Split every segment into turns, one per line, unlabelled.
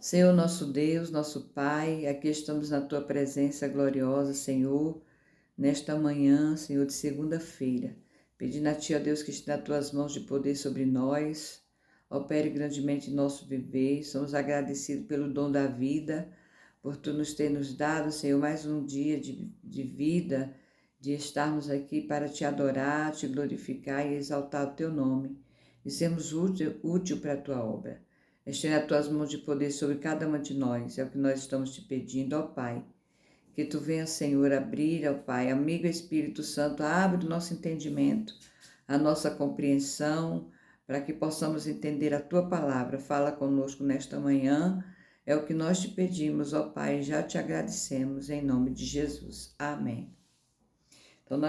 Senhor nosso Deus, nosso Pai, aqui estamos na Tua presença gloriosa, Senhor, nesta manhã, Senhor, de segunda-feira, pedindo a Ti, ó Deus, que esteja nas Tuas mãos de poder sobre nós, opere grandemente em nosso viver, somos agradecidos pelo dom da vida, por Tu nos dado, Senhor, mais um dia de vida, de estarmos aqui para Te adorar, Te glorificar e exaltar o Teu nome, e sermos útil para a Tua obra. Estenda as tuas mãos de poder sobre cada uma de nós, é o que nós estamos te pedindo, ó Pai. Que tu venha, Senhor, abrir, ó Pai, amigo Espírito Santo, abre o nosso entendimento, a nossa compreensão, para que possamos entender a tua palavra. Fala conosco nesta manhã, é o que nós te pedimos, ó Pai, já te agradecemos, em nome de Jesus. Amém. Então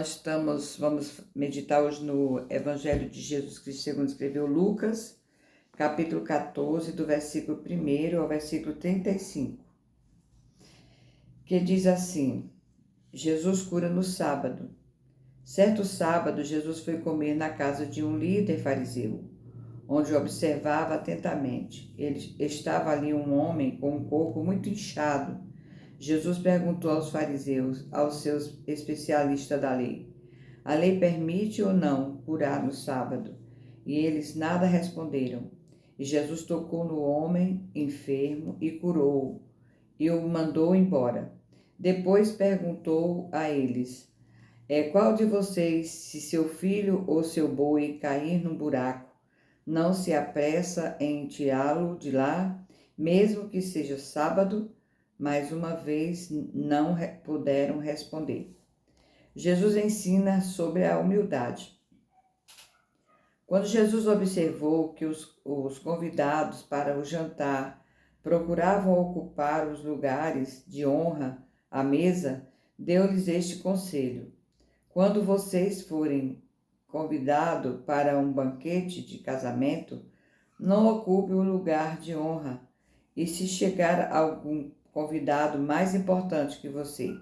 vamos meditar hoje no Evangelho de Jesus Cristo, segundo escreveu Lucas, capítulo 14, do versículo 1 ao versículo 35, que diz assim: Jesus cura no sábado. Certo sábado, Jesus foi comer na casa de um líder fariseu, onde observava atentamente. Ele estava ali um homem com um corpo muito inchado. Jesus perguntou aos fariseus, aos seus especialistas da lei: a lei permite ou não curar no sábado? E eles nada responderam. E Jesus tocou no homem enfermo e curou-o, e o mandou embora. Depois perguntou a eles: qual de vocês, se seu filho ou seu boi cair num buraco, não se apressa em tirá-lo de lá, mesmo que seja sábado? Mais uma vez não puderam responder. Jesus ensina sobre a humildade. Quando Jesus observou que os convidados para o jantar procuravam ocupar os lugares de honra à mesa, deu-lhes este conselho: quando vocês forem convidados para um banquete de casamento, não ocupe o lugar de honra, e se chegar algum convidado mais importante que você,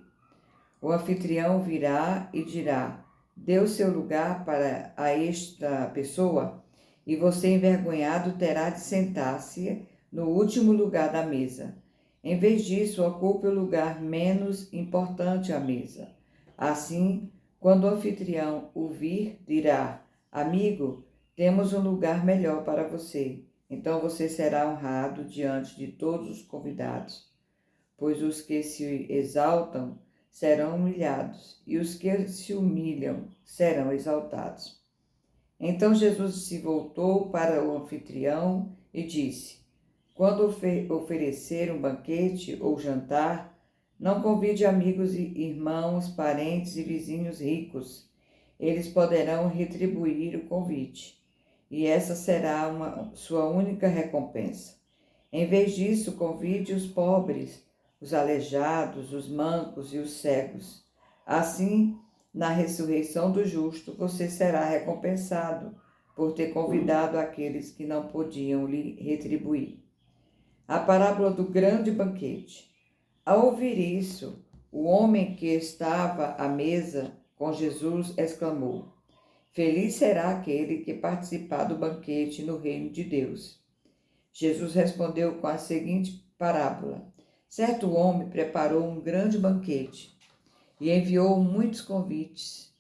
o anfitrião virá e dirá: dê o seu lugar para a esta pessoa, e você, envergonhado, terá de sentar-se no último lugar da mesa. Em vez disso, ocupe o lugar menos importante à mesa. Assim, quando o anfitrião o vir, dirá: amigo, temos um lugar melhor para você. Então você será honrado diante de todos os convidados, pois os que se exaltam serão humilhados, e os que se humilham serão exaltados. Então Jesus se voltou para o anfitrião e disse: quando oferecer um banquete ou jantar, não convide amigos e irmãos, parentes e vizinhos ricos. Eles poderão retribuir o convite, e essa será sua única recompensa. Em vez disso, convide os pobres, os aleijados, os mancos e os cegos. Assim, na ressurreição do justo, você será recompensado por ter convidado aqueles que não podiam lhe retribuir. A parábola do grande banquete. Ao ouvir isso, o homem que estava à mesa com Jesus exclamou: feliz será aquele que participar do banquete no reino de Deus. Jesus respondeu com a seguinte parábola: certo homem preparou um grande banquete e enviou muitos convites.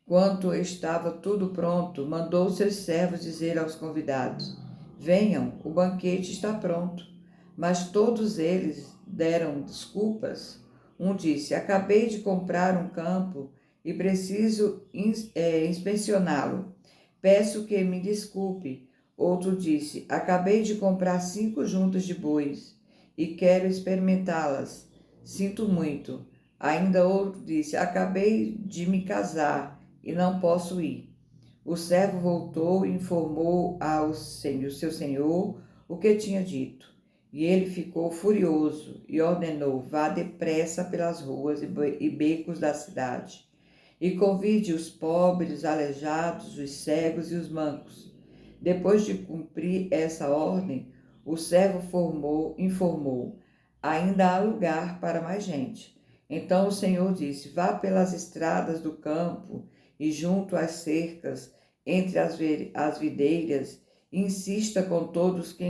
Quando estava tudo pronto, mandou seus servos dizer aos convidados: venham, o banquete está pronto. Mas todos eles deram desculpas. Um disse: acabei de comprar um campo e preciso inspecioná-lo. Peço que me desculpe. Outro disse: acabei de comprar 5 juntas de bois e quero experimentá-las. Sinto muito. Ainda outro disse: acabei de me casar e não posso ir. O servo voltou e informou ao seu senhor o que tinha dito. E ele ficou furioso e ordenou: vá depressa pelas ruas e becos da cidade e convide os pobres, os aleijados, os cegos e os mancos. Depois de cumprir essa ordem, o servo informou: ainda há lugar para mais gente. Então o Senhor disse: vá pelas estradas do campo e junto às cercas, entre as videiras, e insista com todos que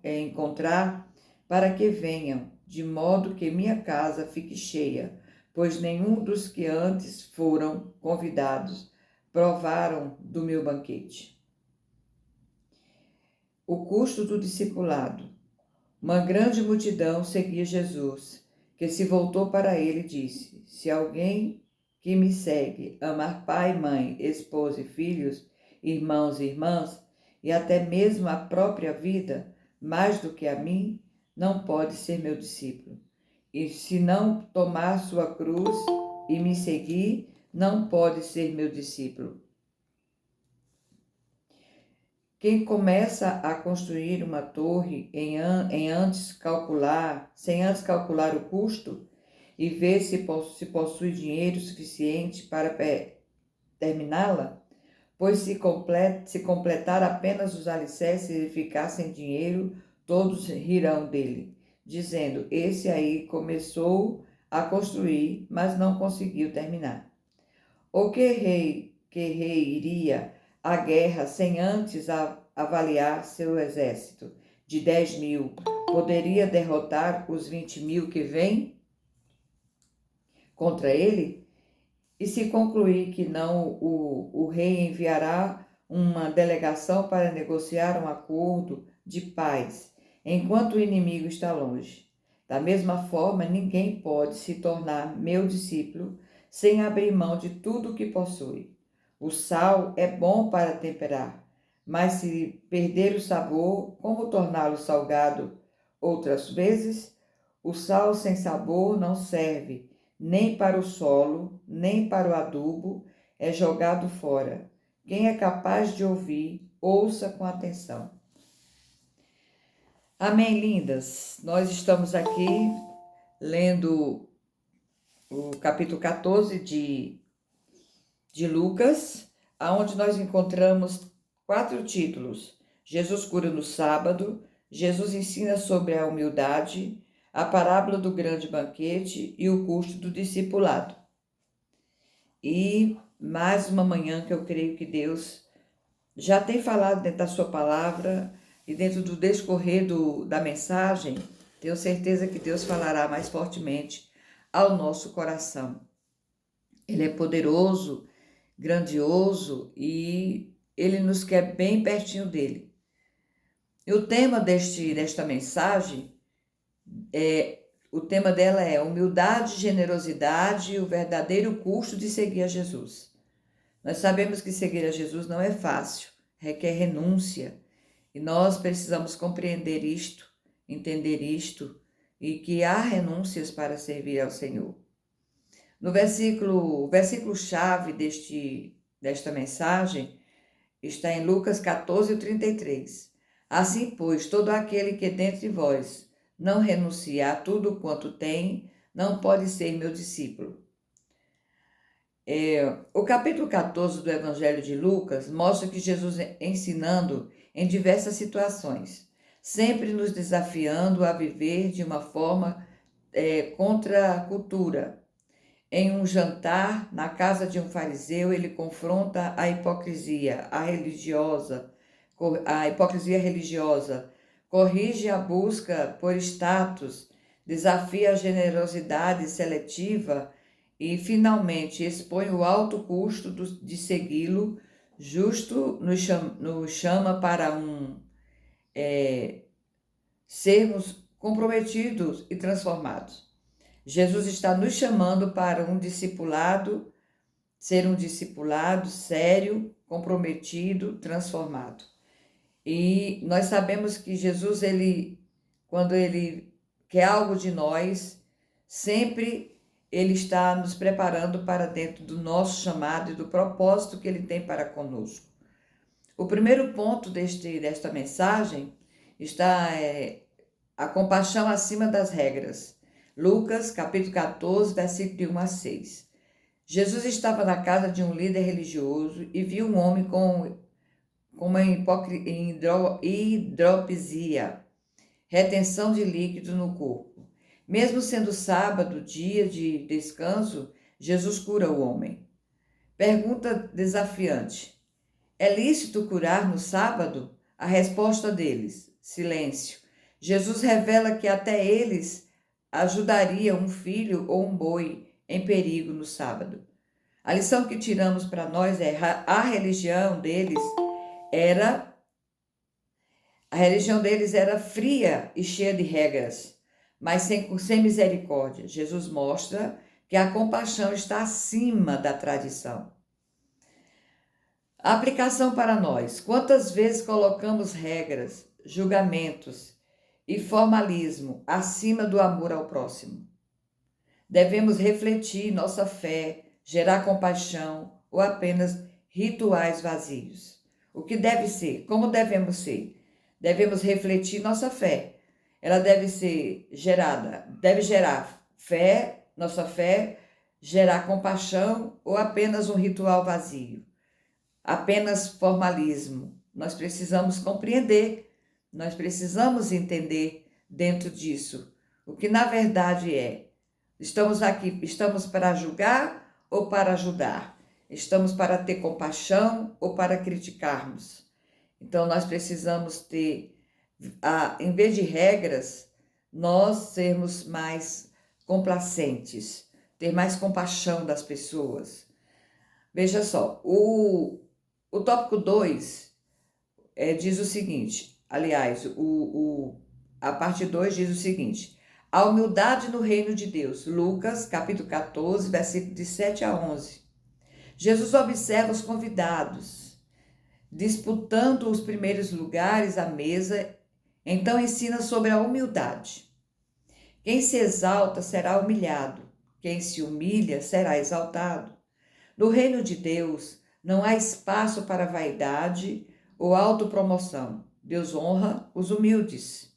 encontrar, para que venham, de modo que minha casa fique cheia, pois nenhum dos que antes foram convidados provaram do meu banquete. O custo do discipulado. Uma grande multidão seguia Jesus, que se voltou para ele e disse: Se alguém que me segue amar pai, mãe, esposa e filhos, irmãos e irmãs, e até mesmo a própria vida, mais do que a mim, não pode ser meu discípulo. E se não tomar sua cruz e me seguir, não pode ser meu discípulo. Quem começa a construir uma torre sem antes calcular o custo e ver se possui dinheiro suficiente para terminá-la, pois se completar apenas os alicerces e ficar sem dinheiro, todos rirão dele, dizendo: esse aí começou a construir, mas não conseguiu terminar. Ou que rei iria à guerra sem antes avaliar seu exército de 10.000? Poderia derrotar os 20.000 que vêm contra ele? E se concluir que não, o rei enviará uma delegação para negociar um acordo de paz, enquanto o inimigo está longe. Da mesma forma, ninguém pode se tornar meu discípulo sem abrir mão de tudo o que possui. O sal é bom para temperar, mas se perder o sabor, como torná-lo salgado outras vezes? O sal sem sabor não serve nem para o solo, nem para o adubo, é jogado fora. Quem é capaz de ouvir, ouça com atenção. Amém, lindas? Nós estamos aqui lendo o capítulo 14 de Lucas, onde nós encontramos 4 títulos: Jesus cura no sábado, Jesus ensina sobre a humildade, a parábola do grande banquete e o custo do discipulado. E mais uma manhã que eu creio que Deus já tem falado dentro da sua palavra e dentro do discorrer da mensagem, tenho certeza que Deus falará mais fortemente ao nosso coração. Ele é poderoso, grandioso e Ele nos quer bem pertinho dele. E o tema desta mensagem o tema dela é humildade, generosidade e o verdadeiro custo de seguir a Jesus. Nós sabemos que seguir a Jesus não é fácil, requer renúncia. E nós precisamos compreender isto, entender isto, e que há renúncias para servir ao Senhor. No versículo-chave desta mensagem está em Lucas 14:33. Assim, pois, todo aquele que dentre vós não renuncia a tudo quanto tem, não pode ser meu discípulo. O capítulo 14 do Evangelho de Lucas mostra que Jesus ensinando em diversas situações, sempre nos desafiando a viver de uma forma contra a cultura. Em um jantar na casa de um fariseu, ele confronta a hipocrisia religiosa, corrige a busca por status, desafia a generosidade seletiva e, finalmente, expõe o alto custo de segui-lo, justo nos chama para sermos comprometidos e transformados. Jesus está nos chamando para ser um discipulado sério, comprometido, transformado. E nós sabemos que Jesus, quando ele quer algo de nós, sempre ele está nos preparando para dentro do nosso chamado e do propósito que ele tem para conosco. O primeiro ponto desta mensagem está a compaixão acima das regras. Lucas, capítulo 14, versículo 1-6. Jesus estava na casa de um líder religioso e viu um homem com uma hidropisia, retenção de líquido no corpo. Mesmo sendo sábado, dia de descanso, Jesus cura o homem. Pergunta desafiante: é lícito curar no sábado? A resposta deles: silêncio. Jesus revela que até eles ajudariam um filho ou um boi em perigo no sábado. A lição que tiramos para nós é a religião deles era fria e cheia de regras, mas sem misericórdia. Jesus mostra que a compaixão está acima da tradição. A aplicação para nós. Quantas vezes colocamos regras, julgamentos e formalismo acima do amor ao próximo? Devemos refletir nossa fé, gerar compaixão ou apenas rituais vazios? O que deve ser? Como devemos ser? Devemos refletir nossa fé. Ela deve gerar fé, nossa fé, gerar compaixão ou apenas um ritual vazio? Apenas formalismo. Nós precisamos compreender, nós precisamos entender dentro disso o que na verdade é. Estamos aqui, estamos para julgar ou para ajudar? Estamos para ter compaixão ou para criticarmos? Então nós precisamos ter, em vez de regras, nós sermos mais complacentes, ter mais compaixão das pessoas. Veja só, o tópico 2 diz o seguinte, aliás, a parte 2 diz o seguinte: a humildade no reino de Deus. Lucas, capítulo 14, versículo de 7 a 11. Jesus observa os convidados, disputando os primeiros lugares à mesa, então ensina sobre a humildade. Quem se exalta será humilhado, quem se humilha será exaltado. No reino de Deus, não há espaço para vaidade ou autopromoção. Deus honra os humildes.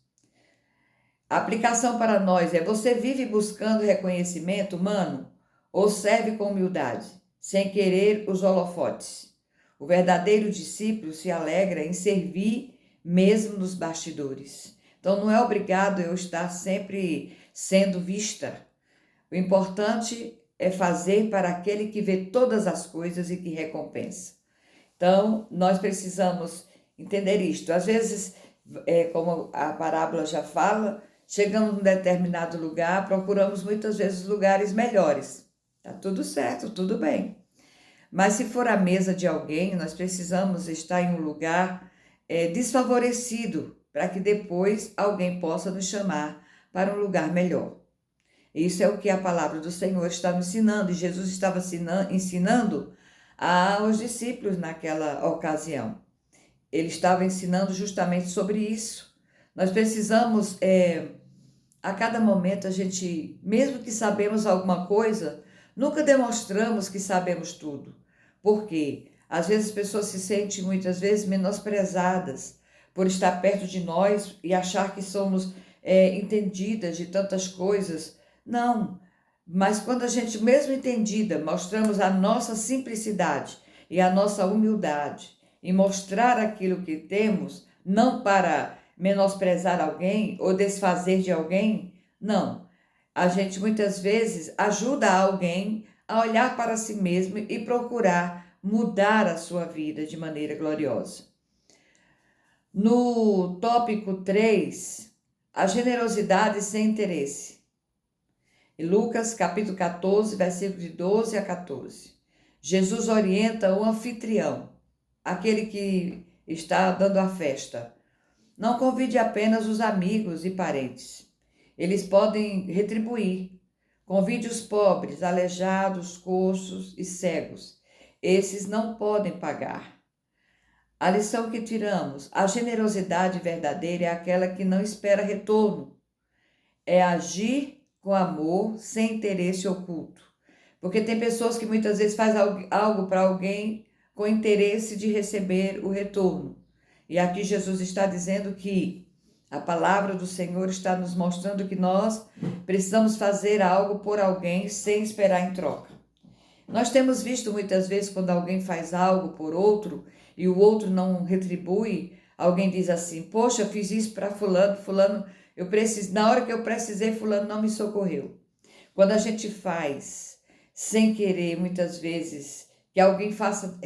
A aplicação para nós é: você vive buscando reconhecimento humano ou serve com humildade, sem querer os holofotes? O verdadeiro discípulo se alegra em servir mesmo nos bastidores. Então não é obrigado eu estar sempre sendo vista. O importante é fazer para aquele que vê todas as coisas e que recompensa. Então, nós precisamos entender isto. Às vezes, como a parábola já fala, chegamos num determinado lugar, procuramos muitas vezes lugares melhores. Tá tudo certo, tudo bem. Mas se for a mesa de alguém, nós precisamos estar em um lugar desfavorecido, para que depois alguém possa nos chamar para um lugar melhor. Isso é o que a palavra do Senhor está nos ensinando, e Jesus estava ensinando aos discípulos naquela ocasião. Ele estava ensinando justamente sobre isso. Nós precisamos, a cada momento, a gente, mesmo que sabemos alguma coisa, nunca demonstramos que sabemos tudo. Por quê? Às vezes as pessoas se sentem muitas vezes menosprezadas por estar perto de nós e achar que somos entendidas de tantas coisas. Não, mas quando a gente, mesmo entendida, mostramos a nossa simplicidade e a nossa humildade e mostrar aquilo que temos, não para menosprezar alguém ou desfazer de alguém, não. A gente muitas vezes ajuda alguém a olhar para si mesmo e procurar mudar a sua vida de maneira gloriosa. No tópico 3, a generosidade sem interesse. Em Lucas, capítulo 14, versículo de 12 a 14. Jesus orienta o anfitrião, aquele que está dando a festa. Não convide apenas os amigos e parentes. Eles podem retribuir. Convide os pobres, aleijados, coxos e cegos. Esses não podem pagar. A lição que tiramos: a generosidade verdadeira é aquela que não espera retorno. É agir com amor, sem interesse oculto. Porque tem pessoas que muitas vezes fazem algo para alguém com interesse de receber o retorno. E aqui Jesus está dizendo que a palavra do Senhor está nos mostrando que nós precisamos fazer algo por alguém sem esperar em troca. Nós temos visto muitas vezes quando alguém faz algo por outro e o outro não retribui, alguém diz assim: poxa, eu fiz isso para fulano, na hora que eu precisei, fulano não me socorreu. Quando a gente faz sem querer, muitas vezes, que alguém faça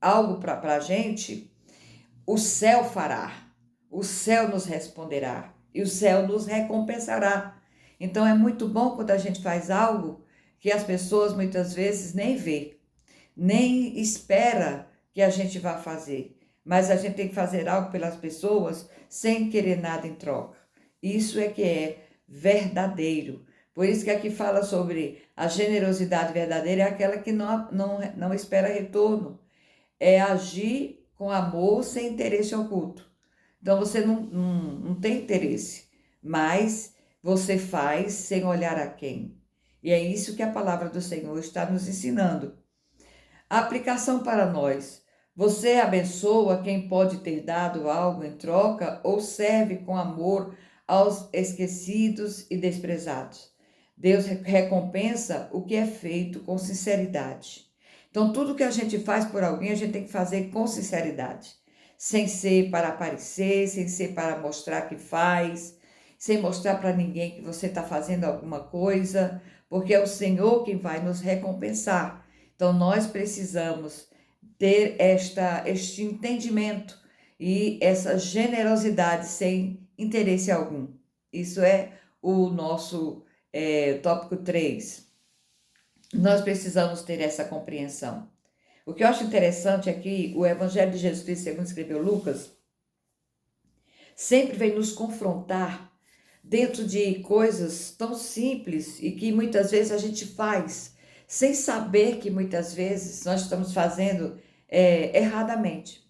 algo para a gente, o céu fará. o céu nos responderá e o céu nos recompensará. Então é muito bom quando a gente faz algo que as pessoas muitas vezes nem vê, nem espera que a gente vá fazer, mas a gente tem que fazer algo pelas pessoas sem querer nada em troca. Isso é que é verdadeiro. Por isso que aqui fala sobre a generosidade verdadeira, é aquela que não espera retorno, é agir com amor sem interesse oculto. Então você não tem interesse, mas você faz sem olhar a quem. E é isso que a palavra do Senhor está nos ensinando. A aplicação para nós. Você abençoa quem pode ter dado algo em troca ou serve com amor aos esquecidos e desprezados. Deus recompensa o que é feito com sinceridade. Então, tudo que a gente faz por alguém, a gente tem que fazer com sinceridade. Sem ser para aparecer, sem ser para mostrar que faz, sem mostrar para ninguém que você está fazendo alguma coisa, porque é o Senhor quem vai nos recompensar. Então, nós precisamos ter este entendimento e essa generosidade sem interesse algum. Isso é o nosso tópico 3. Nós precisamos ter essa compreensão. O que eu acho interessante é que o Evangelho de Jesus Cristo, segundo escreveu Lucas, sempre vem nos confrontar dentro de coisas tão simples e que muitas vezes a gente faz sem saber que muitas vezes nós estamos fazendo erradamente.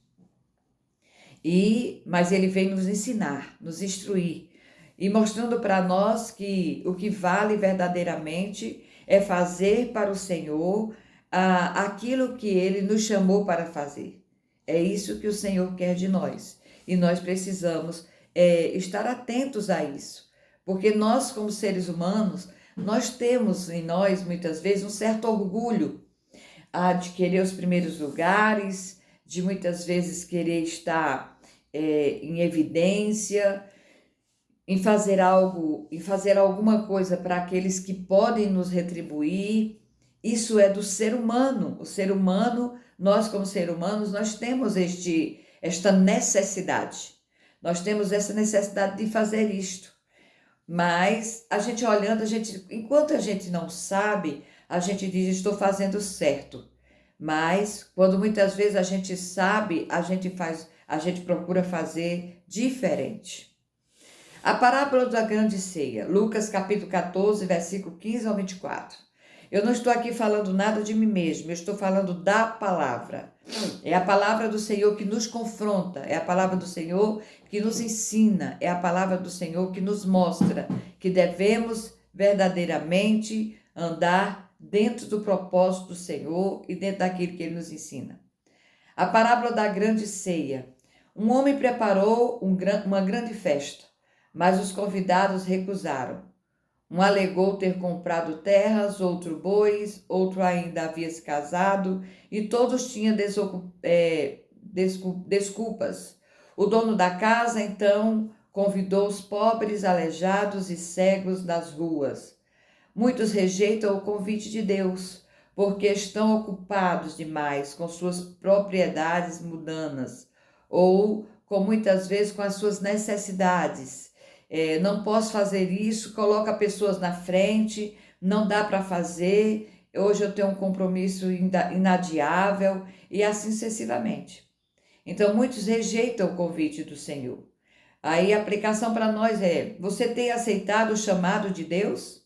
Mas ele vem nos ensinar, nos instruir e mostrando para nós que o que vale verdadeiramente é fazer para o Senhor aquilo que ele nos chamou para fazer. É isso que o Senhor quer de nós e nós precisamos estar atentos a isso, porque nós, como seres humanos, nós temos em nós muitas vezes um certo orgulho de querer os primeiros lugares, de muitas vezes querer estar em evidência, em fazer algo, em fazer alguma coisa para aqueles que podem nos retribuir. Isso é do ser humano. O ser humano, nós como seres humanos, nós temos esta necessidade. Nós temos essa necessidade de fazer isto. Mas a gente olhando, enquanto a gente não sabe, a gente diz, estou fazendo certo. Mas quando muitas vezes a gente sabe, a gente procura fazer diferente. A parábola da grande ceia, Lucas capítulo 14, versículo 15 ao 24. Eu não estou aqui falando nada de mim mesmo, eu estou falando da palavra. É a palavra do Senhor que nos confronta, é a palavra do Senhor que nos ensina, é a palavra do Senhor que nos mostra que devemos verdadeiramente andar dentro do propósito do Senhor e dentro daquilo que Ele nos ensina. A parábola da grande ceia. Um homem preparou uma grande festa, mas os convidados recusaram. Um alegou ter comprado terras, outro bois, outro ainda havia se casado e todos tinham desculpas. O dono da casa, então, convidou os pobres, aleijados e cegos das ruas. Muitos rejeitam o convite de Deus, porque estão ocupados demais com suas propriedades mundanas ou muitas vezes com as suas necessidades. Não posso fazer isso, coloca pessoas na frente, não dá para fazer, hoje eu tenho um compromisso inadiável e assim sucessivamente. Então, muitos rejeitam o convite do Senhor. Aí a aplicação para nós você tem aceitado o chamado de Deus?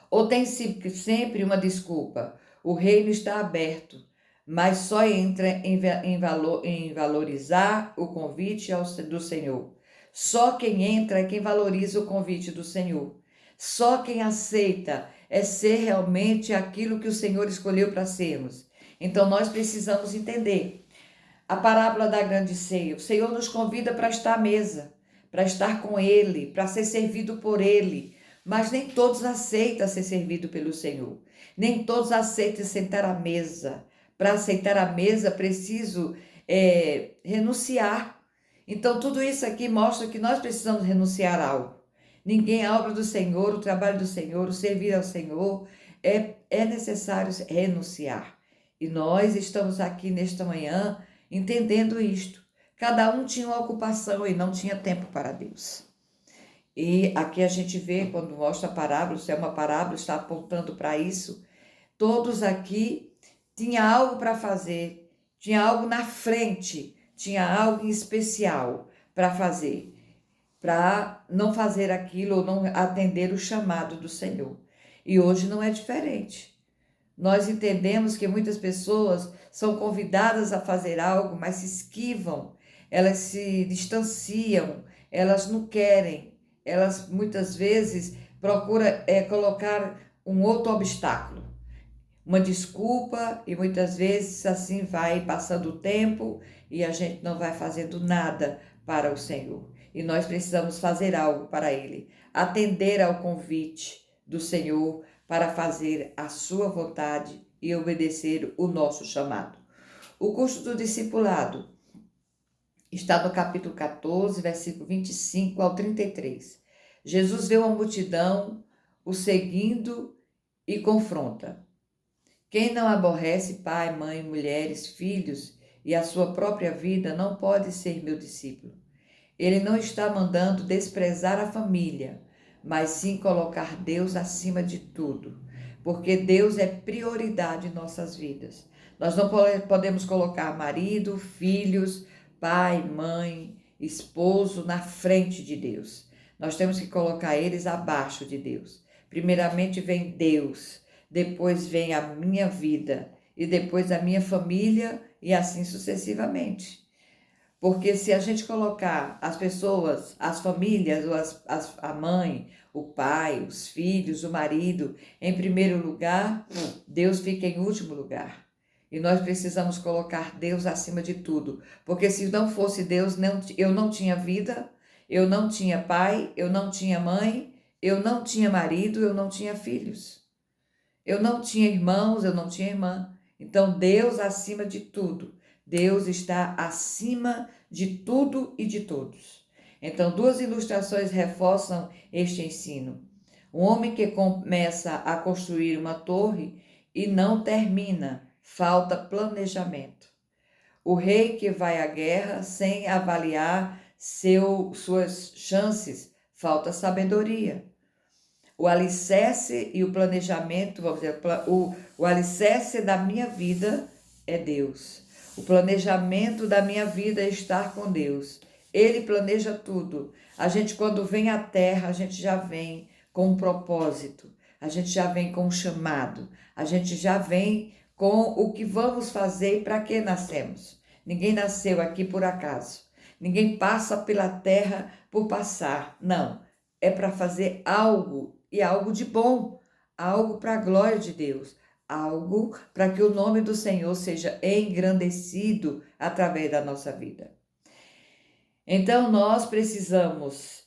Ou tem sempre uma desculpa? O reino está aberto, mas só entra em valorizar o convite do Senhor. Só quem entra é quem valoriza o convite do Senhor. Só quem aceita é ser realmente aquilo que o Senhor escolheu para sermos. Então nós precisamos entender a parábola da grande ceia. O Senhor nos convida para estar à mesa, para estar com Ele, para ser servido por Ele. Mas nem todos aceitam ser servido pelo Senhor. Nem todos aceitam sentar à mesa. Para aceitar a mesa, preciso renunciar. Então, tudo isso aqui mostra que nós precisamos renunciar a algo. A obra do Senhor, o trabalho do Senhor, o servir ao Senhor, é necessário renunciar. E nós estamos aqui nesta manhã entendendo isto. Cada um tinha uma ocupação e não tinha tempo para Deus. E aqui a gente vê, quando mostra a parábola, se é uma parábola, está apontando para isso. Todos aqui tinham algo para fazer, tinha algo na frente, tinha algo em especial para fazer, para não fazer aquilo ou não atender o chamado do Senhor. E hoje não é diferente. Nós entendemos que muitas pessoas são convidadas a fazer algo, mas se esquivam, elas se distanciam, elas não querem, elas muitas vezes procuram colocar um outro obstáculo, uma desculpa, e muitas vezes assim vai passando o tempo e a gente não vai fazendo nada para o Senhor. E nós precisamos fazer algo para Ele, atender ao convite do Senhor para fazer a sua vontade e obedecer o nosso chamado. O curso do discipulado está no capítulo 14, versículo 25 ao 33. Jesus vê uma multidão o seguindo e confronta. Quem não aborrece pai, mãe, mulheres, filhos e a sua própria vida não pode ser meu discípulo. Ele não está mandando desprezar a família, mas sim colocar Deus acima de tudo, porque Deus é prioridade em nossas vidas. Nós não podemos colocar marido, filhos, pai, mãe, esposo na frente de Deus. Nós temos que colocar eles abaixo de Deus. Primeiramente vem Deus, depois vem a minha vida e depois a minha família e assim sucessivamente. Porque se a gente colocar as pessoas, as famílias, ou a mãe, o pai, os filhos, o marido em primeiro lugar, Deus fica em último lugar. E nós precisamos colocar Deus acima de tudo. Porque se não fosse Deus, eu não tinha vida, eu não tinha pai, eu não tinha mãe, eu não tinha marido, eu não tinha filhos. Eu não tinha irmãos, eu não tinha irmã. Então, Deus acima de tudo. Deus está acima de tudo e de todos. Então, duas ilustrações reforçam este ensino. Um homem que começa a construir uma torre e não termina, falta planejamento. O rei que vai à guerra sem avaliar suas chances, falta sabedoria. O alicerce e o planejamento, vamos dizer, o alicerce da minha vida é Deus. O planejamento da minha vida é estar com Deus. Ele planeja tudo. A gente, quando vem à terra, a gente já vem com um propósito. A gente já vem com um chamado. A gente já vem com o que vamos fazer e para que nascemos. Ninguém nasceu aqui por acaso. Ninguém passa pela terra por passar. Não. É para fazer algo, e algo de bom. Algo para a glória de Deus. Algo para que o nome do Senhor seja engrandecido através da nossa vida. Então, nós precisamos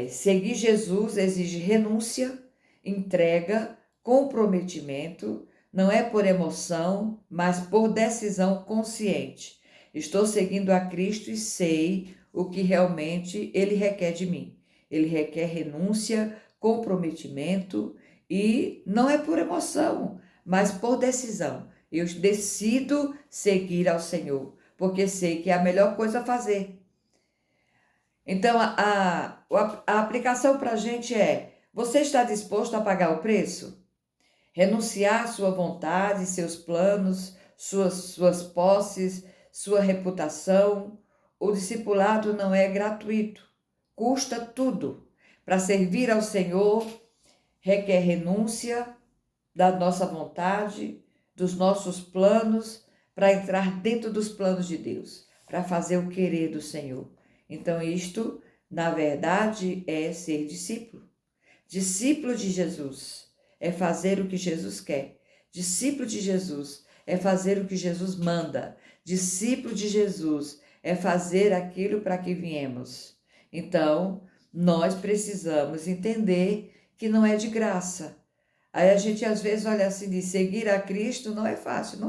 seguir Jesus, exige renúncia, entrega, comprometimento, não é por emoção, mas por decisão consciente. Estou seguindo a Cristo e sei o que realmente Ele requer de mim. Ele requer renúncia, comprometimento e não é por emoção, mas por decisão. Eu decido seguir ao Senhor, porque sei que é a melhor coisa a fazer. Então, a aplicação para a gente é: você está disposto a pagar o preço? Renunciar sua vontade, seus planos, suas posses, sua reputação? O discipulado não é gratuito, custa tudo. Para servir ao Senhor, requer renúncia da nossa vontade, dos nossos planos, para entrar dentro dos planos de Deus, para fazer o querer do Senhor. Então, isto, na verdade, é ser discípulo. Discípulo de Jesus é fazer o que Jesus quer. Discípulo de Jesus é fazer o que Jesus manda. Discípulo de Jesus é fazer aquilo para que viemos. Então, nós precisamos entender que não é de graça. Aí a gente às vezes olha assim, diz, seguir a Cristo não é fácil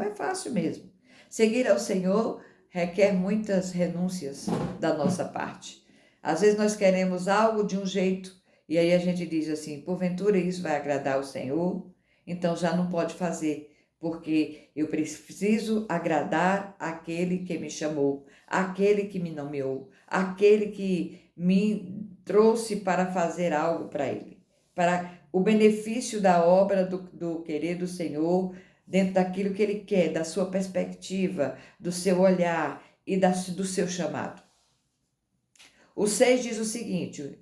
mesmo. Seguir ao Senhor requer muitas renúncias da nossa parte. Às vezes nós queremos algo de um jeito e aí a gente diz assim, porventura isso vai agradar ao Senhor? Então já não pode fazer, porque eu preciso agradar aquele que me chamou, aquele que me nomeou, aquele que me trouxe para fazer algo para ele, para o benefício da obra do querer do Senhor, dentro daquilo que ele quer, da sua perspectiva, do seu olhar e do seu chamado. O 6 diz o seguinte,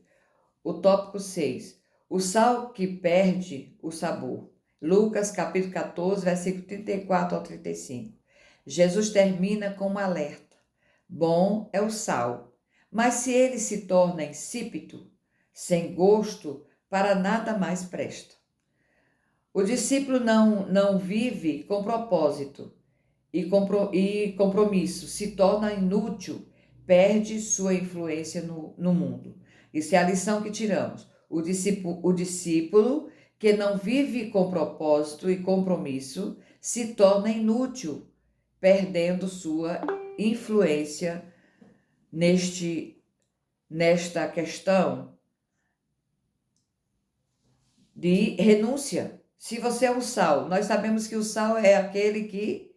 o tópico 6, o sal que perde o sabor. Lucas capítulo 14, versículo 34 ao 35. Jesus termina com um alerta. Bom é o sal, mas se ele se torna insípido, sem gosto, para nada mais presta. O discípulo não vive com propósito e compromisso, se torna inútil, perde sua influência no mundo. Isso é a lição que tiramos. O discípulo que não vive com propósito e compromisso se torna inútil, perdendo sua influência nesta questão de renúncia. Se você é o sal, nós sabemos que o sal é aquele que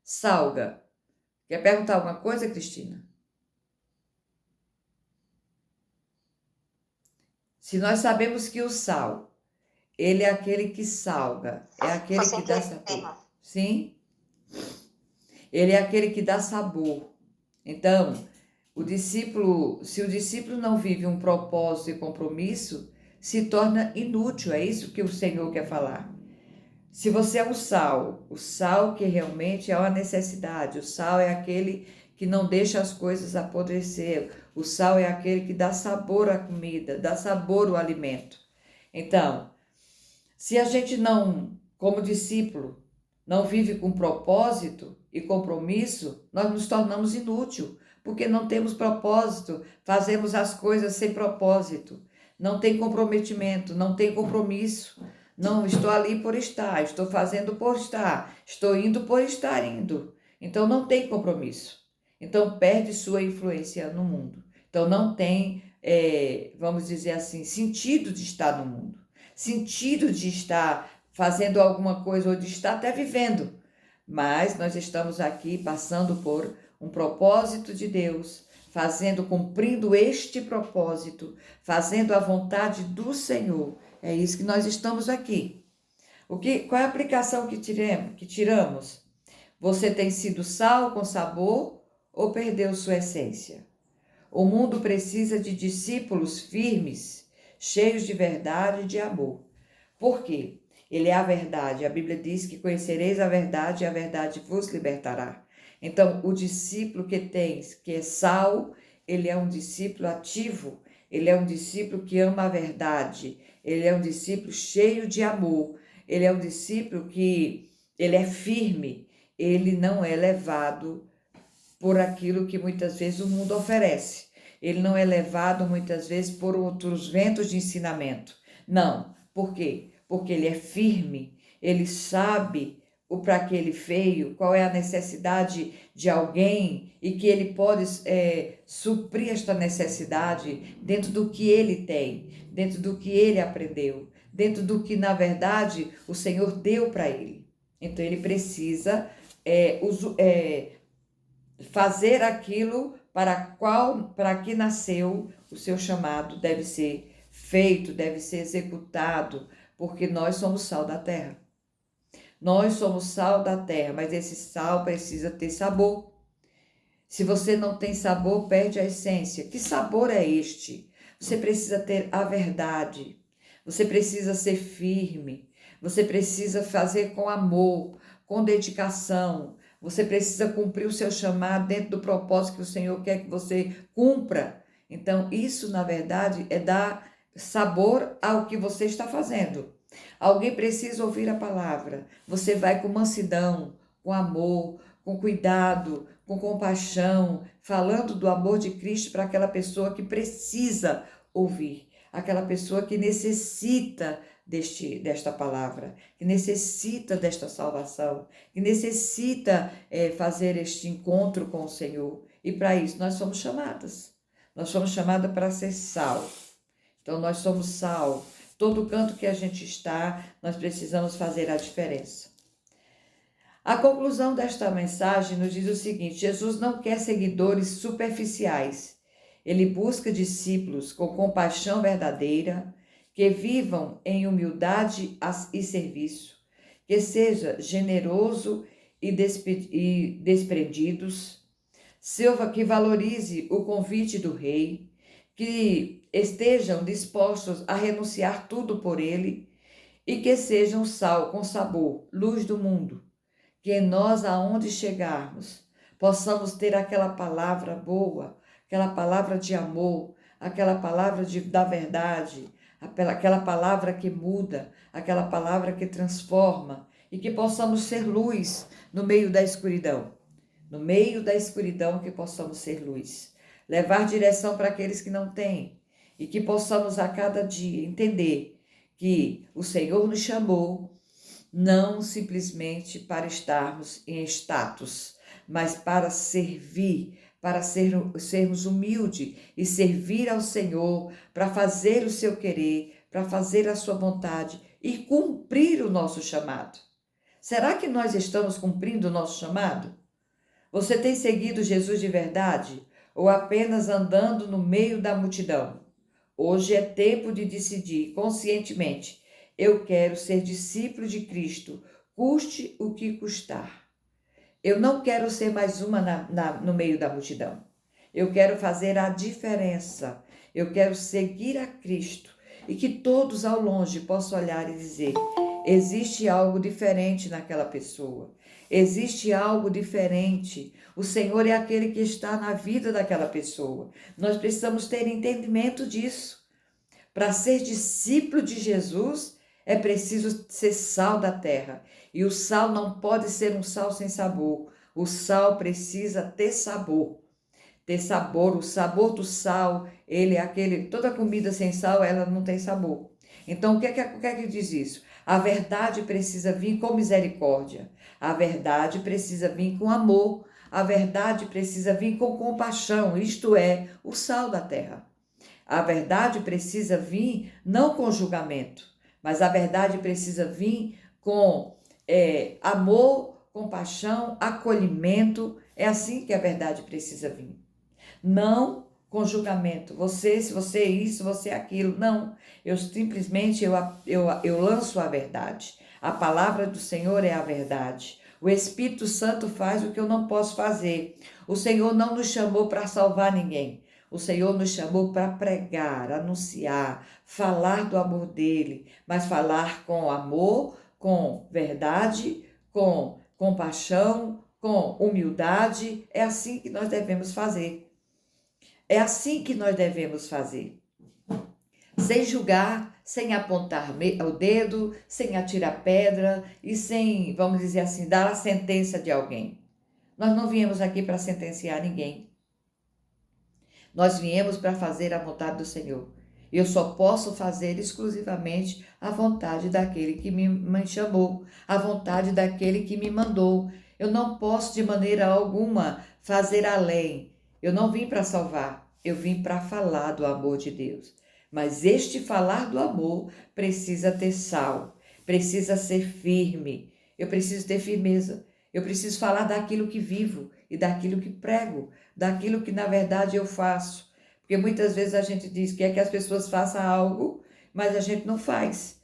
salga. Quer perguntar alguma coisa, Cristina? Se nós sabemos que o sal, ele é aquele que salga, é aquele que dá sabor. Sim? Ele é aquele que dá sabor. Então, se o discípulo não vive um propósito e compromisso, se torna inútil. É isso que o Senhor quer falar. Se você é o sal que realmente é uma necessidade, o sal é aquele que não deixa as coisas apodrecer, o sal é aquele que dá sabor à comida, dá sabor ao alimento. Então, se a gente não, como discípulo, não vive com propósito e compromisso, nós nos tornamos inútil, porque não temos propósito, fazemos as coisas sem propósito, não tem comprometimento, não tem compromisso. Não, estou ali por estar, estou fazendo por estar, estou indo por estar indo. Então não tem compromisso. Então perde sua influência no mundo. Então não tem, vamos dizer assim, sentido de estar no mundo. Sentido de estar fazendo alguma coisa ou de estar até vivendo. Mas nós estamos aqui passando por um propósito de Deus, cumprindo este propósito, fazendo a vontade do Senhor. É isso que nós estamos aqui. Qual é a aplicação que tiramos? Você tem sido sal com sabor ou perdeu sua essência? O mundo precisa de discípulos firmes, cheios de verdade e de amor. Por quê? Ele é a verdade. A Bíblia diz que conhecereis a verdade e a verdade vos libertará. Então, o discípulo que é sal, ele é um discípulo ativo, ele é um discípulo que ama a verdade, ele é um discípulo cheio de amor, ele é um discípulo que ele é firme, ele não é levado por aquilo que muitas vezes o mundo oferece. Ele não é levado muitas vezes por outros ventos de ensinamento. Não. Por quê? Porque ele é firme, ele sabe para que ele veio, qual é a necessidade de alguém e que ele pode suprir esta necessidade dentro do que ele tem, dentro do que ele aprendeu, dentro do que, na verdade, o Senhor deu para ele. Então, ele precisa fazer aquilo para que nasceu o seu chamado, deve ser feito, deve ser executado, porque nós somos sal da terra. Nós somos sal da terra, mas esse sal precisa ter sabor. Se você não tem sabor, perde a essência. Que sabor é este? Você precisa ter a verdade. Você precisa ser firme. Você precisa fazer com amor, com dedicação. Você precisa cumprir o seu chamado dentro do propósito que o Senhor quer que você cumpra. Então, isso, na verdade, é dar sabor ao que você está fazendo. Alguém precisa ouvir a palavra. Você vai com mansidão, com amor, com cuidado, com compaixão, falando do amor de Cristo para aquela pessoa que precisa ouvir, aquela pessoa que necessita desta palavra, que necessita desta salvação, que necessita fazer este encontro com o Senhor. E para isso nós somos chamadas. Nós somos chamadas para ser sal. Então nós somos sal. Todo canto que a gente está, nós precisamos fazer a diferença. A conclusão desta mensagem nos diz o seguinte: Jesus não quer seguidores superficiais. Ele busca discípulos com compaixão verdadeira, que vivam em humildade e serviço, que seja generoso e desprendidos, que valorize o convite do rei, que estejam dispostos a renunciar tudo por ele e que sejam sal com sabor, luz do mundo. Que nós, aonde chegarmos, possamos ter aquela palavra boa, aquela palavra de amor, aquela palavra da verdade, aquela palavra que muda, aquela palavra que transforma, e que possamos ser luz no meio da escuridão. No meio da escuridão que possamos ser luz. Levar direção para aqueles que não têm, e que possamos a cada dia entender que o Senhor nos chamou não simplesmente para estarmos em status, mas para servir, para sermos humildes e servir ao Senhor, para fazer o seu querer, para fazer a sua vontade e cumprir o nosso chamado. Será que nós estamos cumprindo o nosso chamado? Você tem seguido Jesus de verdade ou apenas andando no meio da multidão? Hoje é tempo de decidir conscientemente: eu quero ser discípulo de Cristo, custe o que custar. Eu não quero ser mais uma no meio da multidão. Eu quero fazer a diferença. Eu quero seguir a Cristo e que todos ao longe possam olhar e dizer: existe algo diferente naquela pessoa. Existe algo diferente. O Senhor é aquele que está na vida daquela pessoa. Nós precisamos ter entendimento disso. Para ser discípulo de Jesus, é preciso ser sal da terra. E o sal não pode ser um sal sem sabor. O sal precisa ter sabor. Ter sabor, o sabor do sal, ele é aquele... Toda comida sem sal, ela não tem sabor. Então, o que é que diz isso? A verdade precisa vir com misericórdia. A verdade precisa vir com amor. A verdade precisa vir com compaixão. Isto é, o sal da terra. A verdade precisa vir não com julgamento, mas a verdade precisa vir com amor, compaixão, acolhimento. É assim que a verdade precisa vir. Não com julgamento. Se você é isso, você é aquilo. Não. Eu simplesmente eu lanço a verdade. A palavra do Senhor é a verdade. O Espírito Santo faz o que eu não posso fazer. O Senhor não nos chamou para salvar ninguém. O Senhor nos chamou para pregar, anunciar, falar do amor dele, mas falar com amor, com verdade, com compaixão, com humildade. É assim que nós devemos fazer. É assim que nós devemos fazer. Sem julgar, sem apontar o dedo, sem atirar pedra e sem, vamos dizer assim, dar a sentença de alguém. Nós não viemos aqui para sentenciar ninguém. Nós viemos para fazer a vontade do Senhor. Eu só posso fazer exclusivamente a vontade daquele que me chamou, a vontade daquele que me mandou. Eu não posso de maneira alguma fazer além. Eu não vim para salvar, eu vim para falar do amor de Deus. Mas este falar do amor precisa ter sal, precisa ser firme. Eu preciso ter firmeza. Eu preciso falar daquilo que vivo e daquilo que prego, daquilo que na verdade eu faço. Porque muitas vezes a gente diz que quer que as pessoas façam algo, mas a gente não faz.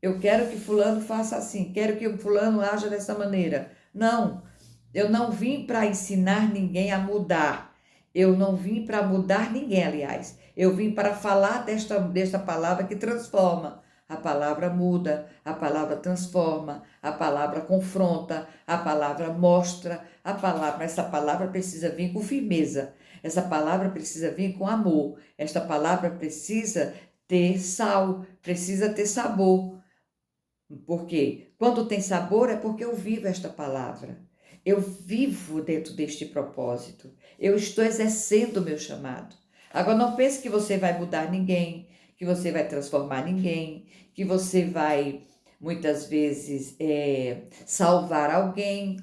Eu quero que fulano faça assim, quero que o fulano haja dessa maneira. Não, eu não vim para ensinar ninguém a mudar. Eu não vim para mudar ninguém, aliás. Eu vim para falar desta palavra que transforma. A palavra muda, a palavra transforma, a palavra confronta, a palavra mostra, essa palavra precisa vir com firmeza, essa palavra precisa vir com amor, esta palavra precisa ter sal, precisa ter sabor. Por quê? Quando tem sabor é porque eu vivo esta palavra. Eu vivo dentro deste propósito. Eu estou exercendo o meu chamado. Agora não pense que você vai mudar ninguém, que você vai transformar ninguém, que você vai, muitas vezes, salvar alguém.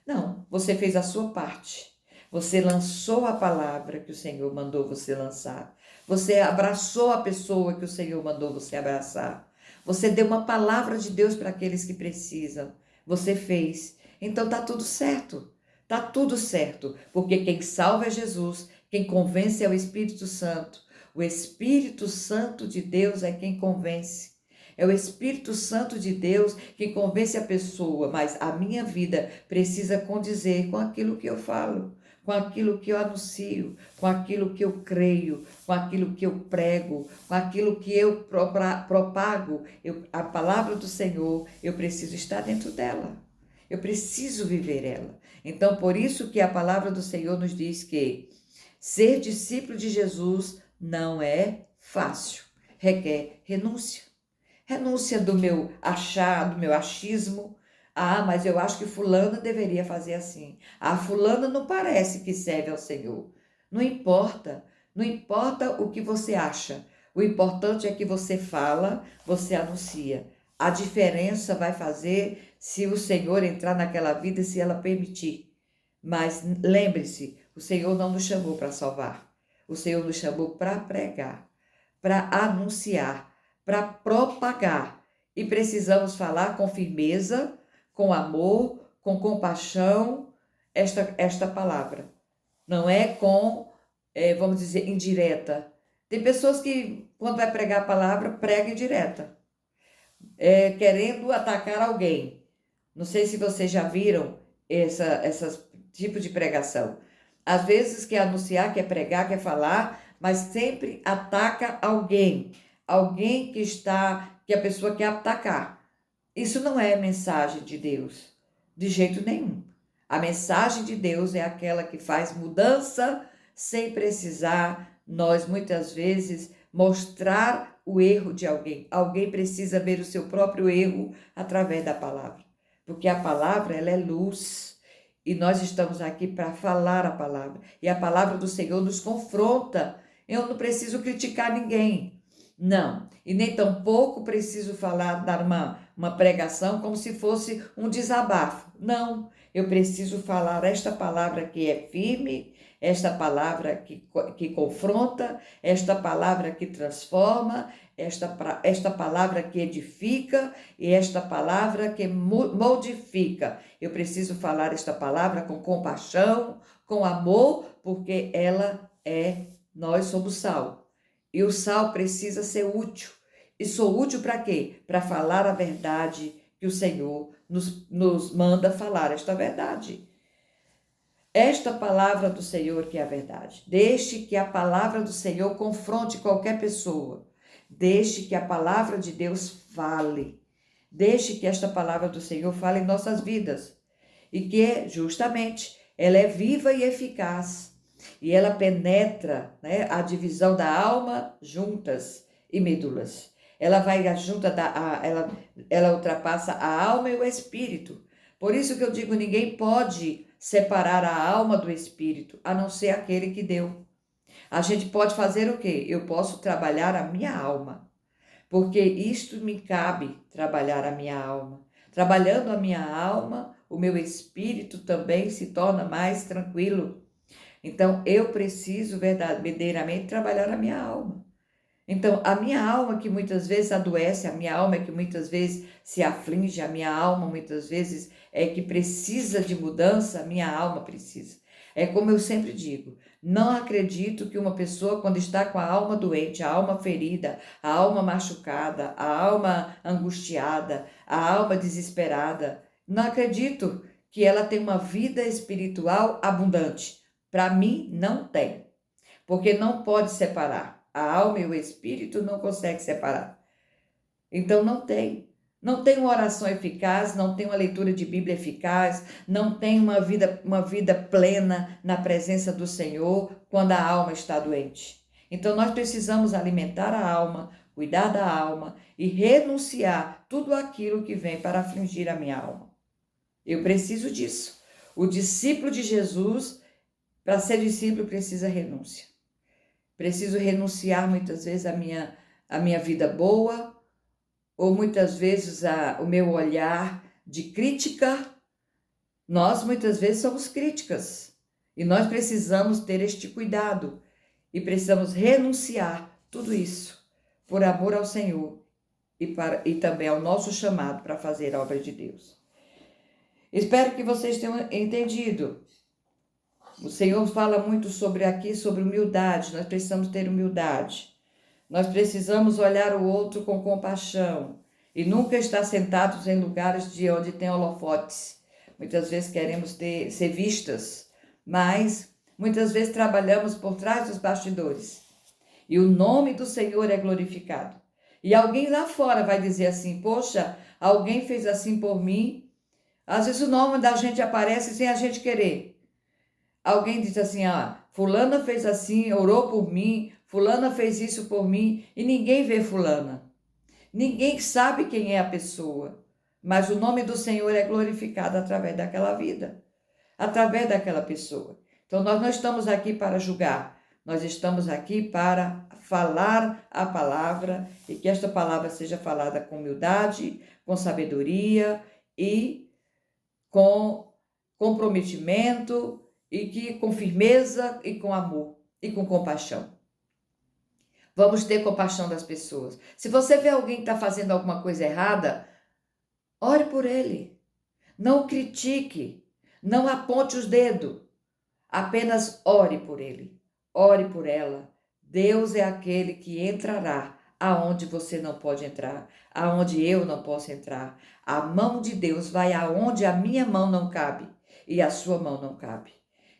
Não, você fez a sua parte. Você lançou a palavra que o Senhor mandou você lançar. Você abraçou a pessoa que o Senhor mandou você abraçar. Você deu uma palavra de Deus para aqueles que precisam. Você fez. Então tá tudo certo. Tá tudo certo, porque quem salva é Jesus, quem convence é o Espírito Santo. O Espírito Santo de Deus é quem convence. É o Espírito Santo de Deus que convence a pessoa, mas a minha vida precisa condizer com aquilo que eu falo, com aquilo que eu anuncio, com aquilo que eu creio, com aquilo que eu prego, com aquilo que eu propago. A palavra do Senhor, eu preciso estar dentro dela. Eu preciso viver ela. Então, por isso que a palavra do Senhor nos diz que ser discípulo de Jesus não é fácil, requer renúncia. Renúncia do meu achar, do meu achismo. Ah, mas eu acho que fulana deveria fazer assim. Ah, fulana não parece que serve ao Senhor. Não importa, não importa o que você acha. O importante é que você fala, você anuncia. A diferença vai fazer se o Senhor entrar naquela vida e se ela permitir. Mas lembre-se, o Senhor não nos chamou para salvar. O Senhor nos chamou para pregar, para anunciar, para propagar. E precisamos falar com firmeza, com amor, com compaixão, esta palavra. Não é com, vamos dizer, indireta. Tem pessoas que, quando vai pregar a palavra, prega indireta, querendo atacar alguém. Não sei se vocês já viram esse tipo de pregação. Às vezes quer anunciar, quer pregar, quer falar, mas sempre ataca alguém. Alguém que a pessoa quer atacar. Isso não é mensagem de Deus, de jeito nenhum. A mensagem de Deus é aquela que faz mudança sem precisar nós, muitas vezes, mostrar o erro de alguém. Alguém precisa ver o seu próprio erro através da palavra. Porque a palavra, ela é luz. E nós estamos aqui para falar a palavra. E a palavra do Senhor nos confronta. Eu não preciso criticar ninguém. Não. E nem tampouco preciso dar uma pregação como se fosse um desabafo. Não. Eu preciso falar esta palavra que é firme, esta palavra que confronta, esta palavra que transforma, esta palavra que edifica e esta palavra que modifica. Eu preciso falar esta palavra com compaixão, com amor, porque nós somos sal. E o sal precisa ser útil. E sou útil para quê? Para falar a verdade que o Senhor nos manda falar, esta verdade. Esta palavra do Senhor que é a verdade. Deixe que a palavra do Senhor confronte qualquer pessoa. Deixe que a palavra de Deus fale. Deixe que esta palavra do Senhor fale em nossas vidas. E que, justamente, ela é viva e eficaz. E ela penetra, né, a divisão da alma, juntas e medulas. Ela vai ela ultrapassa a alma e o espírito. Por isso que eu digo, ninguém pode separar a alma do espírito, a não ser aquele que deu. A gente pode fazer o quê? Eu posso trabalhar a minha alma, porque isto me cabe, trabalhar a minha alma. Trabalhando a minha alma, o meu espírito também se torna mais tranquilo. Então, eu preciso verdadeiramente trabalhar a minha alma. Então, a minha alma que muitas vezes adoece, a minha alma que muitas vezes se aflige, a minha alma muitas vezes que precisa de mudança, a minha alma precisa. É como eu sempre digo, não acredito que uma pessoa quando está com a alma doente, a alma ferida, a alma machucada, a alma angustiada, a alma desesperada, não acredito que ela tenha uma vida espiritual abundante. Para mim, não tem, porque não pode separar. A alma e o espírito não conseguem separar. Então não tem. Não tem uma oração eficaz, não tem uma leitura de Bíblia eficaz, não tem uma vida plena na presença do Senhor quando a alma está doente. Então nós precisamos alimentar a alma, cuidar da alma e renunciar tudo aquilo que vem para afligir a minha alma. Eu preciso disso. O discípulo de Jesus, para ser discípulo, precisa renúncia. Preciso renunciar muitas vezes à minha vida boa, ou muitas vezes o meu olhar de crítica. Nós muitas vezes somos críticas e nós precisamos ter este cuidado e precisamos renunciar tudo isso por amor ao Senhor e também ao nosso chamado para fazer a obra de Deus. Espero que vocês tenham entendido. O Senhor fala muito sobre humildade. Nós precisamos ter humildade. Nós precisamos olhar o outro com compaixão e nunca estar sentados em lugares de onde tem holofotes. Muitas vezes queremos ser vistas, mas muitas vezes trabalhamos por trás dos bastidores. E o nome do Senhor é glorificado. E alguém lá fora vai dizer assim: poxa, alguém fez assim por mim. Às vezes o nome da gente aparece sem a gente querer. Alguém diz assim: fulana fez assim, orou por mim, fulana fez isso por mim, e ninguém vê fulana. Ninguém sabe quem é a pessoa, mas o nome do Senhor é glorificado através daquela vida, através daquela pessoa. Então nós não estamos aqui para julgar, nós estamos aqui para falar a palavra e que esta palavra seja falada com humildade, com sabedoria e com comprometimento e que com firmeza e com amor e com compaixão. Vamos ter compaixão das pessoas. Se você vê alguém que está fazendo alguma coisa errada, ore por ele. Não critique, não aponte os dedos. Apenas ore por ele, ore por ela. Deus é aquele que entrará aonde você não pode entrar, aonde eu não posso entrar. A mão de Deus vai aonde a minha mão não cabe e a sua mão não cabe.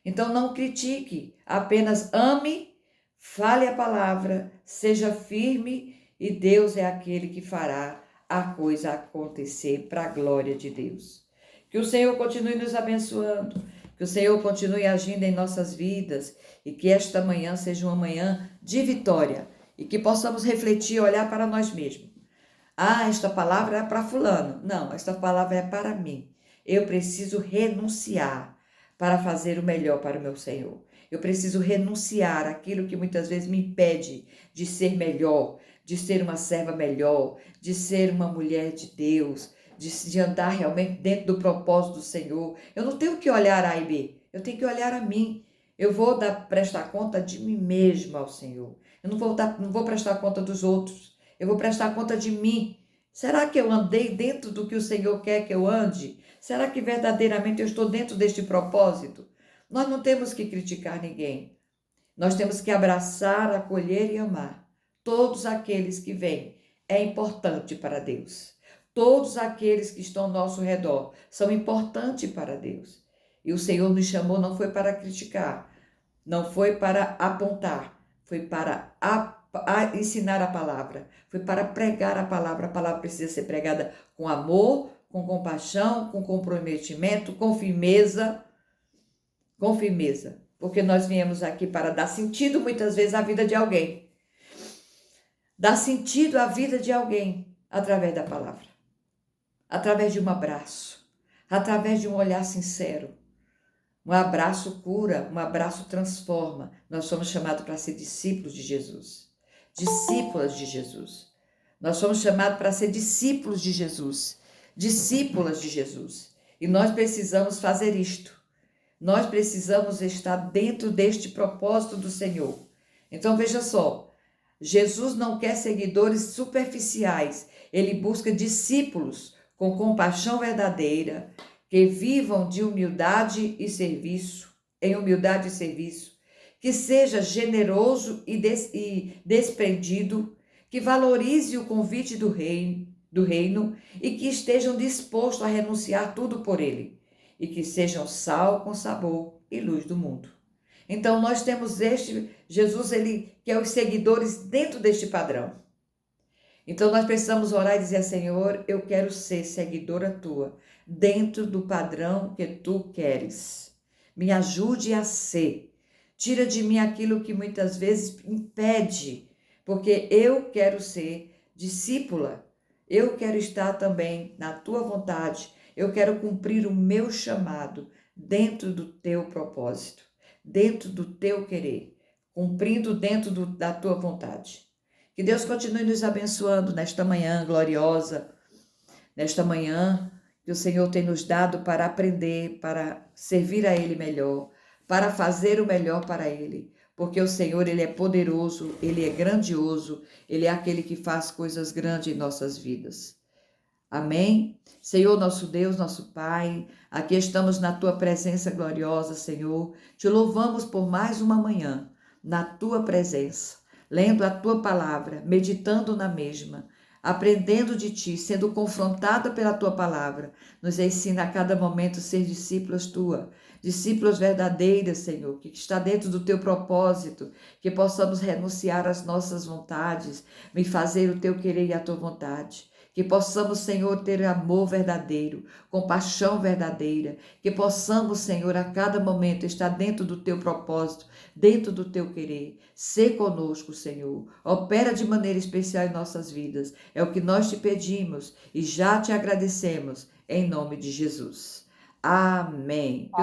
Então não critique, apenas ame, fale a palavra, seja firme e Deus é aquele que fará a coisa acontecer para a glória de Deus. Que o Senhor continue nos abençoando, que o Senhor continue agindo em nossas vidas e que esta manhã seja uma manhã de vitória e que possamos refletir e olhar para nós mesmos. Esta palavra é para fulano. Não, esta palavra é para mim. Eu preciso renunciar para fazer o melhor para o meu Senhor. Eu preciso renunciar àquilo que muitas vezes me impede de ser melhor, de ser uma serva melhor, de ser uma mulher de Deus, de andar realmente dentro do propósito do Senhor. Eu não tenho que olhar A e B, eu tenho que olhar a mim. Eu vou prestar conta de mim mesma ao Senhor. Eu não vou prestar conta dos outros, eu vou prestar conta de mim. Será que eu andei dentro do que o Senhor quer que eu ande? Será que verdadeiramente eu estou dentro deste propósito? Nós não temos que criticar ninguém. Nós temos que abraçar, acolher e amar todos aqueles que vêm. É importante para Deus. Todos aqueles que estão ao nosso redor são importantes para Deus. E o Senhor nos chamou não foi para criticar, não foi para apontar, foi para ensinar a palavra, foi para pregar a palavra. A palavra precisa ser pregada com amor, com compaixão, com comprometimento, com firmeza, porque nós viemos aqui para dar sentido muitas vezes à vida de alguém. Dar sentido à vida de alguém através da palavra, através de um abraço, através de um olhar sincero. Um abraço cura, um abraço transforma. Nós somos chamados para ser discípulos de Jesus, discípulas de Jesus. Nós somos chamados para ser discípulos de Jesus, discípulas de Jesus. E nós precisamos fazer isto. Nós precisamos estar dentro deste propósito do Senhor. Então veja só, Jesus não quer seguidores superficiais, ele busca discípulos com compaixão verdadeira, que vivam de humildade e serviço, em humildade e serviço, que seja generoso e desprendido, que valorize o convite do reino e que estejam dispostos a renunciar tudo por ele, e que sejam sal com sabor e luz do mundo. Então nós temos Jesus, ele quer os seguidores dentro deste padrão. Então nós precisamos orar e dizer: Senhor, eu quero ser seguidora tua, dentro do padrão que tu queres. Me ajude a ser. Tira de mim aquilo que muitas vezes impede, porque eu quero ser discípula. Eu quero estar também na tua vontade. Eu quero cumprir o meu chamado dentro do teu propósito, dentro do teu querer, cumprindo dentro da tua vontade. Que Deus continue nos abençoando nesta manhã gloriosa, nesta manhã que o Senhor tem nos dado para aprender, para servir a Ele melhor, para fazer o melhor para Ele, porque o Senhor, Ele é poderoso, Ele é grandioso, Ele é aquele que faz coisas grandes em nossas vidas. Amém? Senhor, nosso Deus, nosso Pai, aqui estamos na Tua presença gloriosa, Senhor. Te louvamos por mais uma manhã na Tua presença, lendo a Tua palavra, meditando na mesma, aprendendo de Ti, sendo confrontada pela Tua palavra. Nos ensina a cada momento a ser discípulos Tua, discípulos verdadeiros, Senhor, que está dentro do Teu propósito, que possamos renunciar às nossas vontades e fazer o Teu querer e a Tua vontade. Que possamos, Senhor, ter amor verdadeiro, compaixão verdadeira. Que possamos, Senhor, a cada momento estar dentro do Teu propósito, dentro do Teu querer. Sê conosco, Senhor. Opera de maneira especial em nossas vidas. É o que nós te pedimos e já te agradecemos, em nome de Jesus. Amém.